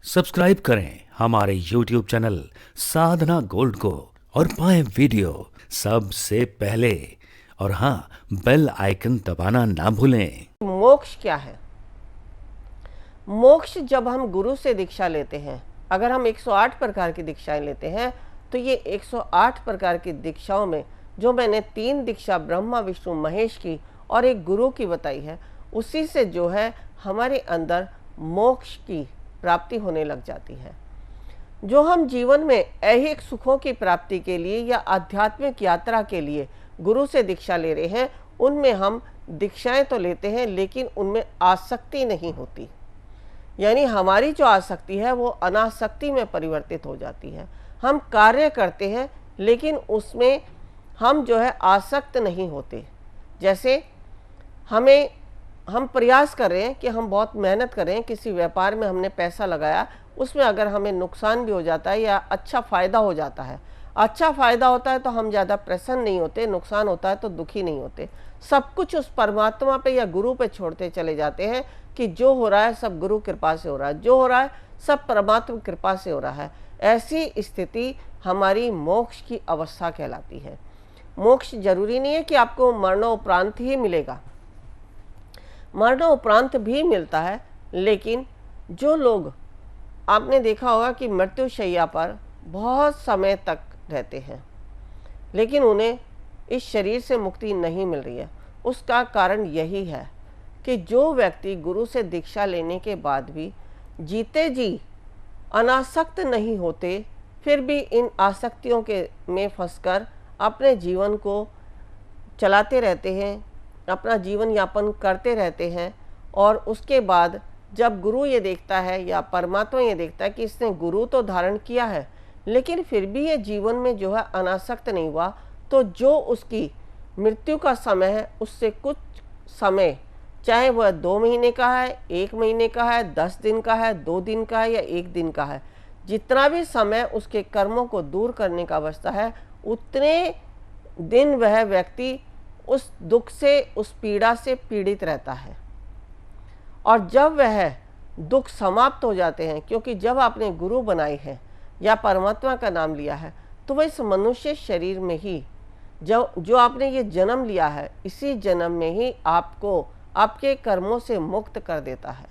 Subscribe करें हमारे YouTube channel साधना gold को और पाएं वीडियो सबसे पहले। और हाँ, बेल आइकन दबाना ना भूलें। मोक्ष क्या है? मोक्ष जब हम गुरु से दीक्षा लेते हैं, अगर हम 108 प्रकार की दीक्षाएं लेते हैं, तो ये 108 प्रकार की दीक्षाओं में जो मैंने 3 दीक्षा ब्रह्मा विष्णु महेश की और एक गुरु की बताई है, उसी से जो है हमारे अंदर मोक्ष की प्राप्ति होने लग जाती है। जो हम जीवन में ऐहिक सुखों की प्राप्ति के लिए या आध्यात्मिक यात्रा के लिए गुरु से दीक्षा ले रहे हैं, उनमें हम दीक्षाएं तो लेते हैं लेकिन उनमें आसक्ति नहीं होती। यानी हमारी जो आसक्ति है वो अनासक्ति में परिवर्तित हो जाती है। हम कार्य करते हैं लेकिन उसमें हम जो है आसक्त नहीं होते। जैसे हम प्रयास कर रहे हैं कि हम बहुत मेहनत कर रहे हैं, किसी व्यापार में हमने पैसा लगाया, उसमें अगर हमें नुकसान भी हो जाता है या अच्छा फ़ायदा हो जाता है, अच्छा फ़ायदा होता है तो हम ज़्यादा प्रसन्न नहीं होते, नुकसान होता है तो दुखी नहीं होते। सब कुछ उस परमात्मा पे या गुरु पे छोड़ते चले जाते हैं कि जो हो रहा है सब गुरु कृपा से हो रहा है, जो हो रहा है सब परमात्मा कृपा से हो रहा है। ऐसी स्थिति हमारी मोक्ष की अवस्था कहलाती है। मोक्ष जरूरी नहीं है कि आपको मरणोपरांत ही मिलेगा, मरणोपरांत भी मिलता है। लेकिन जो लोग, आपने देखा होगा कि मृत्युशैया पर बहुत समय तक रहते हैं लेकिन उन्हें इस शरीर से मुक्ति नहीं मिल रही है, उसका कारण यही है कि जो व्यक्ति गुरु से दीक्षा लेने के बाद भी जीते जी अनासक्त नहीं होते, फिर भी इन आसक्तियों के में फंसकर अपने जीवन को चलाते रहते हैं, अपना जीवन यापन करते रहते हैं। और उसके बाद जब गुरु ये देखता है या परमात्मा ये देखता है कि इसने गुरु तो धारण किया है लेकिन फिर भी ये जीवन में जो है अनासक्त नहीं हुआ, तो जो उसकी मृत्यु का समय है उससे कुछ समय, चाहे वह 2 महीने का है, 1 महीने का है, 10 दिन का है, 2 दिन का है या 1 दिन का है, जितना भी समय उसके कर्मों को दूर करने का बचता है, उतने दिन वह व्यक्ति उस दुख से, उस पीड़ा से पीड़ित रहता है। और जब वह दुख समाप्त हो जाते हैं, क्योंकि जब आपने गुरु बनाई है या परमात्मा का नाम लिया है, तो वह इस मनुष्य शरीर में ही जो आपने ये जन्म लिया है, इसी जन्म में ही आपको आपके कर्मों से मुक्त कर देता है।